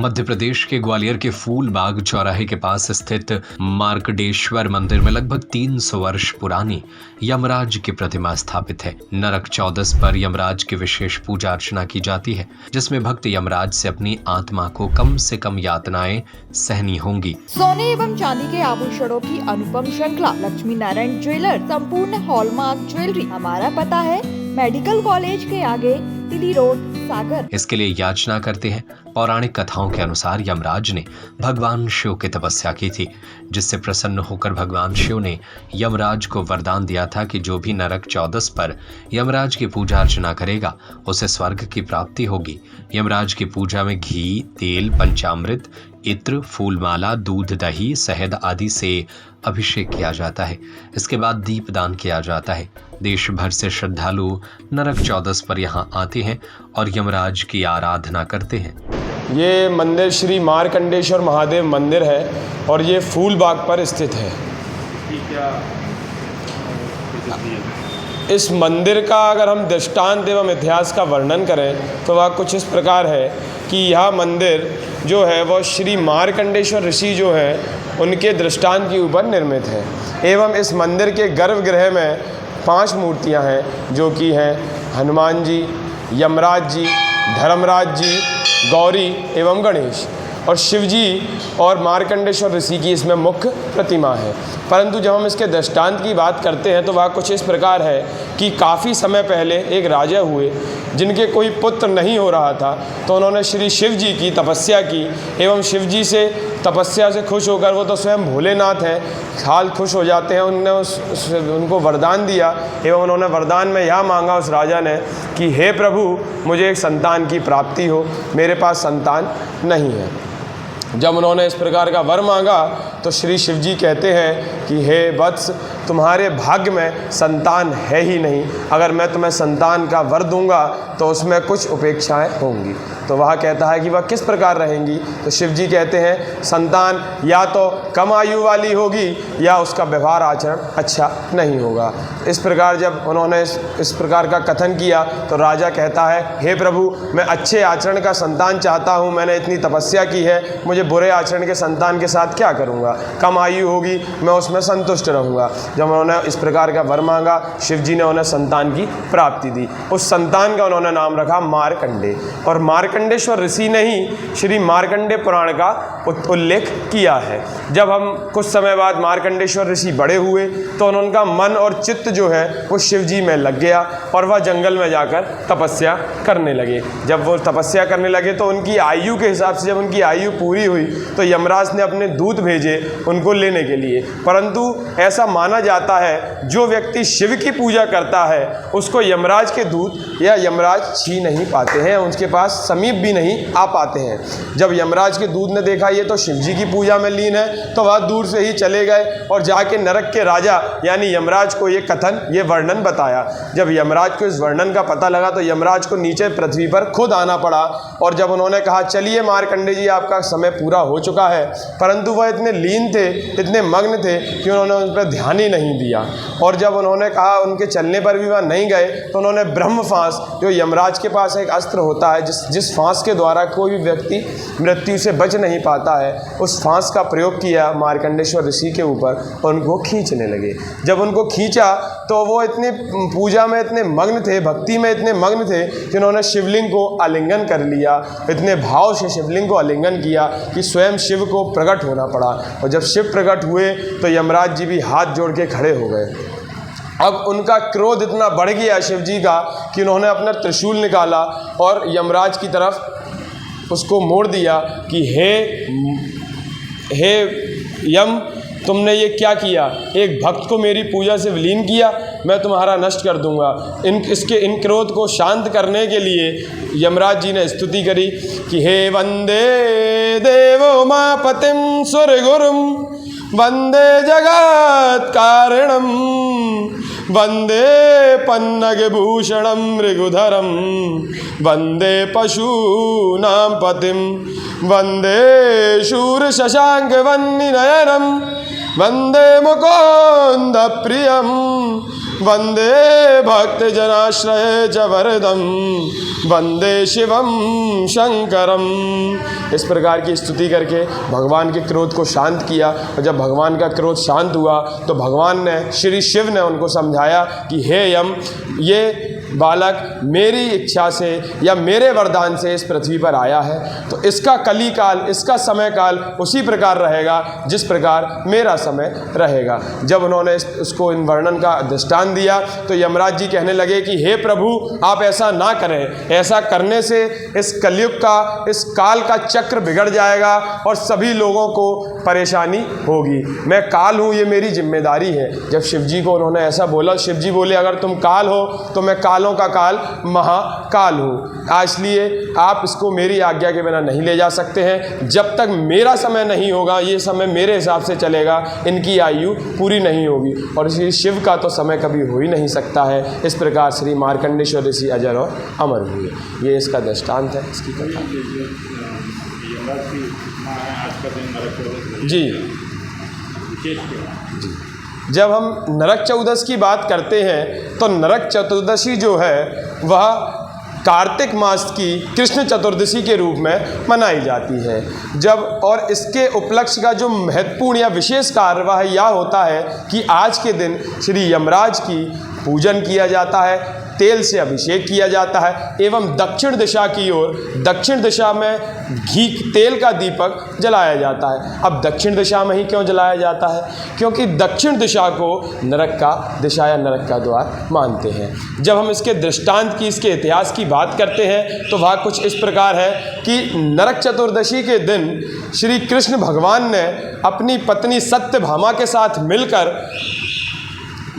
मध्य प्रदेश के ग्वालियर के फूलबाग चौराहे के पास स्थित मार्कंडेश्वर मंदिर में लगभग 300 वर्ष पुरानी यमराज की प्रतिमा स्थापित है। नरक चौदस पर यमराज की विशेष पूजा अर्चना की जाती है, जिसमें भक्त यमराज से अपनी आत्मा को कम से कम यातनाएं सहनी होंगी। सोने एवं चांदी के आभूषणों की अनुपम श्रृंखला लक्ष्मी नारायण ज्वेलर संपूर्ण हॉलमार्क ज्वेलरी। हमारा पता है मेडिकल कॉलेज के आगे, टीडी रोड, सागर। इसके लिए याचना करते हैं। पौराणिक कथाओं के अनुसार यमराज ने भगवान शिव की तपस्या की थी, जिससे प्रसन्न होकर भगवान शिव ने यमराज को वरदान दिया था कि जो भी नरक चौदस पर यमराज की पूजा अर्चना करेगा उसे स्वर्ग की प्राप्ति होगी। यमराज की पूजा में घी, तेल, पंचामृत, इत्र, फूलमाला, दूध, दही, शहद आदि से अभिषेक किया जाता है। इसके बाद दीपदान किया जाता है। देश भर से श्रद्धालु नरक चौदस पर यहाँ आते हैं और यमराज की आराधना करते हैं। ये मंदिर श्री मार्कंडेश्वर महादेव मंदिर है और ये फूलबाग पर स्थित है। इस मंदिर का अगर हम दृष्टांत एवं इतिहास का वर्णन करें तो वह कुछ इस प्रकार है कि यह मंदिर जो है वह श्री मार्कंडेश्वर ऋषि जो है उनके दृष्टांत के ऊपर निर्मित है। एवं इस मंदिर के गर्भगृह में 5 मूर्तियां हैं, जो कि हैं हनुमान जी, यमराज जी, धर्मराज जी, गौरी एवं गणेश, और शिव जी और मार्कंडेश्वर ऋषि की इसमें मुख्य प्रतिमा है। परंतु जब हम इसके दृष्टांत की बात करते हैं तो वह कुछ इस प्रकार है कि काफ़ी समय पहले एक राजा हुए जिनके कोई पुत्र नहीं हो रहा था, तो उन्होंने श्री शिव जी की तपस्या की एवं शिव जी से तपस्या से खुश होकर, वो तो स्वयं भोलेनाथ हैं, हाल खुश हो जाते हैं, उन्होंने उनको वरदान दिया एवं उन्होंने वरदान में यह मांगा उस राजा ने कि हे प्रभु, मुझे एक संतान की प्राप्ति हो, मेरे पास संतान नहीं है। जब उन्होंने इस प्रकार का वर मांगा तो श्री शिव जी कहते हैं कि हे वत्स, तुम्हारे भाग्य में संतान है ही नहीं, अगर मैं तुम्हें संतान का वर दूंगा तो उसमें कुछ उपेक्षाएं होंगी। तो वह कहता है कि वह किस प्रकार रहेंगी, तो शिव जी कहते हैं संतान या तो कम आयु वाली होगी या उसका व्यवहार आचरण अच्छा नहीं होगा। इस प्रकार जब उन्होंने इस प्रकार का कथन किया तो राजा कहता है, हे प्रभु, मैं अच्छे आचरण का संतान चाहता हूँ, मैंने इतनी तपस्या की है, मुझे बुरे आचरण के संतान के साथ क्या करूँगा, कम आयु होगी, मैं उसमें संतुष्ट रहूँगा। जब उन्होंने इस प्रकार का वर मांगा, शिव जी ने उन्हें संतान की प्राप्ति दी। उस संतान का उन्होंने नाम रखा मार्कंडे, और मार्कंडेश्वर ऋषि ने ही श्री मार्कंडे पुराण का उल्लेख किया है। जब हम कुछ समय बाद मार्कंडेश्वर ऋषि बड़े हुए तो उनका मन और चित्त जो है वो शिव जी में लग गया और वह जंगल में जाकर तपस्या करने लगे। जब वो तपस्या करने लगे तो उनकी आयु के हिसाब से, जब उनकी आयु पूरी हुई तो यमराज ने अपने दूत भेजे उनको लेने के लिए। परंतु ऐसा माना जाता है जो व्यक्ति शिव की पूजा करता है उसको यमराज के दूत या यमराज छी नहीं पाते हैं, उनके पास समीप भी नहीं आ पाते हैं। जब यमराज के दूत ने देखा ये तो शिव जी की पूजा में लीन है तो वह दूर से ही चले गए और जाके नरक के राजा यानी यमराज को ये कथन, ये वर्णन बताया। जब यमराज को इस वर्णन का पता लगा तो यमराज को नीचे पृथ्वी पर खुद आना पड़ा, और जब उन्होंने कहा चलिए मार्कंडे जी, आपका समय पूरा हो चुका है, परंतु वह इतने लीन थे, इतने मग्न थे कि उन्होंने उन पर ध्यान ही नहीं दिया। और जब उन्होंने कहा उनके चलने पर भी वह नहीं गए तो उन्होंने ब्रह्म फांस, जो यमराज के पास एक अस्त्र होता है जिस फांस के द्वारा कोई भी व्यक्ति मृत्यु से बच नहीं पाता है, उस फांस का प्रयोग किया मार्कंडेश्वर ऋषि के ऊपर और उनको खींचने लगे। जब उनको खींचा तो वो इतने पूजा में इतने मग्न थे, भक्ति में इतने मग्न थे कि उन्होंने शिवलिंग को आलिंगन कर लिया, इतने भाव से शिवलिंग को आलिंगन किया कि स्वयं शिव को प्रकट होना पड़ा। और जब शिव प्रकट हुए तो यमराज जी भी हाथ जोड़ के खड़े हो गए। अब उनका क्रोध इतना बढ़ गया शिव जी का कि उन्होंने अपना त्रिशूल निकाला और यमराज की तरफ उसको मोड़ दिया कि हे यम, तुमने ये क्या किया, एक भक्त को मेरी पूजा से विलीन किया, मैं तुम्हारा नष्ट कर दूंगा। इन क्रोध को शांत करने के लिए यमराज जी ने स्तुति करी कि हे वंदे देवो मापतिम सुरगुरुम, वंदे जगत कारणम, वंदे पन्नगभूषणम मृगुधरम, वंदे पशूनां पतिम, वंदे शूर शशांक वह्नि नयनम, वंदे मुकुंद प्रियम, वंदे भक्त जनाश्रय च वरदम वंदे शिवम शंकरम। इस प्रकार की स्तुति करके भगवान के क्रोध को शांत किया। और जब भगवान का क्रोध शांत हुआ तो भगवान ने, श्री शिव ने उनको समझाया कि हे यम, ये बालक मेरी इच्छा से या मेरे वरदान से इस पृथ्वी पर आया है, तो इसका कली काल, इसका समय काल उसी प्रकार रहेगा जिस प्रकार मेरा समय रहेगा। जब उन्होंने उसको इन वर्णन का दृष्टांत दिया तो यमराज जी कहने लगे कि हे प्रभु, आप ऐसा ना करें, ऐसा करने से इस कलयुग का, इस काल का चक्र बिगड़ जाएगा और सभी लोगों को परेशानी होगी। मैं काल हूँ, ये मेरी जिम्मेदारी है। जब शिव जी को उन्होंने ऐसा बोला, शिव जी बोले अगर तुम काल हो तो मैं कालों का काल महाकाल हूँ, इसलिए आप इसको मेरी आज्ञा के बिना नहीं ले जा सकते हैं। जब तक मेरा समय नहीं होगा, ये समय मेरे हिसाब से चलेगा, इनकी आयु पूरी नहीं होगी। और श्री शिव का तो समय कभी हो ही नहीं सकता है। इस प्रकार श्री मार्कंडेश्वर ऋषि अजर और अमर हुए। ये इसका दृष्टांत है, इसकी कथा। जी, जब हम नरक चतुर्दशी की बात करते हैं तो नरक चतुर्दशी जो है वह कार्तिक मास की कृष्ण चतुर्दशी के रूप में मनाई जाती है। जब और इसके उपलक्ष्य का जो महत्वपूर्ण या विशेष कार्य वह यह होता है कि आज के दिन श्री यमराज की पूजन किया जाता है, तेल से अभिषेक किया जाता है एवं दक्षिण दिशा की ओर, दक्षिण दिशा में घी तेल का दीपक जलाया जाता है। अब दक्षिण दिशा में ही क्यों जलाया जाता है? क्योंकि दक्षिण दिशा को नरक का दिशा या नरक का द्वार मानते हैं। जब हम इसके दृष्टांत की, इसके इतिहास की बात करते हैं तो वह कुछ इस प्रकार है कि नरक चतुर्दशी के दिन श्री कृष्ण भगवान ने अपनी पत्नी सत्यभामा के साथ मिलकर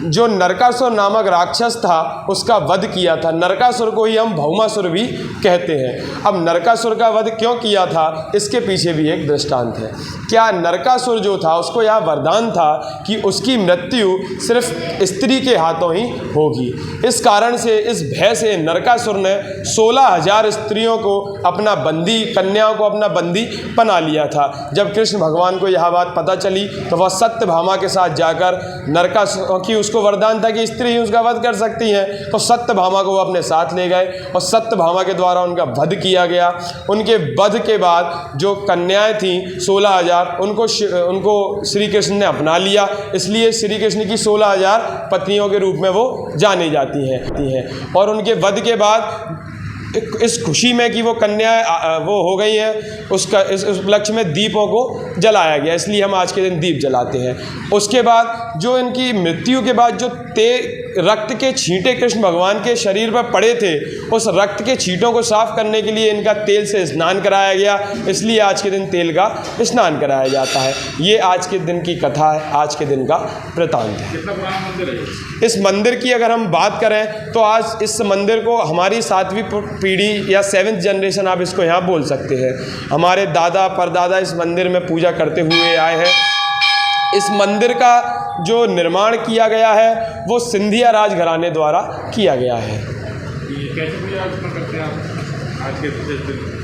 जो नरकासुर नामक राक्षस था उसका वध किया था। नरकासुर को ही हम भौमासुर भी कहते हैं। अब नरकासुर का वध क्यों किया था, इसके पीछे भी एक दृष्टांत है। क्या नरकासुर जो था उसको यह वरदान था कि उसकी मृत्यु सिर्फ स्त्री के हाथों ही होगी। इस कारण से, इस भय से नरकासुर ने 16,000 स्त्रियों को अपना बंदी, कन्याओं को अपना बंदी बना लिया था। जब कृष्ण भगवान को यह बात पता चली तो वह सत्यभामा के साथ जाकर, नरकासुर की उसको वरदान था कि स्त्री ही उसका वध कर सकती है, तो सत्यभामा को वो अपने साथ ले गए और सत्यभामा के द्वारा उनका वध किया गया। उनके वध के बाद जो कन्याएं थीं 16,000, उनको श्री कृष्ण ने अपना लिया। इसलिए श्री कृष्ण की 16,000 पत्नियों के रूप में वो जानी जाती हैं। और उनके वध के बाद इस खुशी में कि वो कन्याएं वो हो गई हैं, उसका इस उपलक्ष्य में दीपों को जलाया गया, इसलिए हम आज के दिन दीप जलाते हैं। उसके बाद जो इनकी मृत्यु के बाद जो रक्त के छींटे कृष्ण भगवान के शरीर पर पड़े थे, उस रक्त के छींटों को साफ करने के लिए इनका तेल से स्नान कराया गया, इसलिए आज के दिन तेल का स्नान कराया जाता है। ये आज के दिन की कथा है, आज के दिन का वृतांत है। कितना पुराना मंदिर है? इस मंदिर की अगर हम बात करें तो आज इस मंदिर को हमारी 7वीं पीढ़ी या 7th जनरेशन आप इसको यहाँ बोल सकते हैं। हमारे दादा परदादा इस मंदिर में पूजा करते हुए आए हैं। इस मंदिर का जो निर्माण किया गया है वो सिंधिया राजघराने द्वारा किया गया है। कैसे पूजा अर्चना करते हैं आप आज के दिन?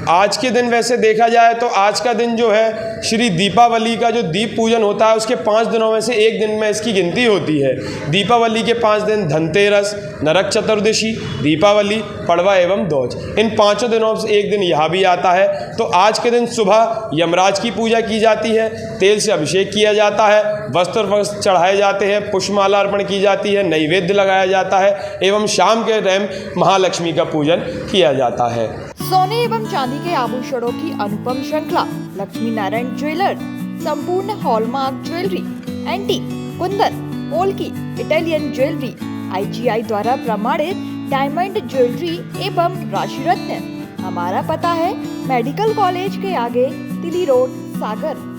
आज के दिन वैसे देखा जाए तो आज का दिन जो है श्री दीपावली का जो दीप पूजन होता है उसके 5 दिनों में से एक दिन में इसकी गिनती होती है। दीपावली के 5 दिन धनतेरस, नरक चतुर्दशी, दीपावली, पड़वा एवं दोज, इन 5 दिनों से एक दिन यह भी आता है। तो आज के दिन सुबह यमराज की पूजा की जाती है, तेल से अभिषेक किया जाता है, वस्त्र चढ़ाए जाते हैं, पुष्पमाला अर्पण की जाती है, नैवेद्य लगाया जाता है एवं शाम के टाइम महालक्ष्मी का पूजन किया जाता है। सोने एवं चांदी के आभूषणों की अनुपम श्रृंखला लक्ष्मी नारायण ज्वेलर्स संपूर्ण hallmark jewellery, antique, Kundan, polki, Italian jewellery, IGI द्वारा प्रमाणित डायमंड ज्वेलरी एवं राशि रत्न। हमारा पता है मेडिकल कॉलेज के आगे, तिली रोड, सागर।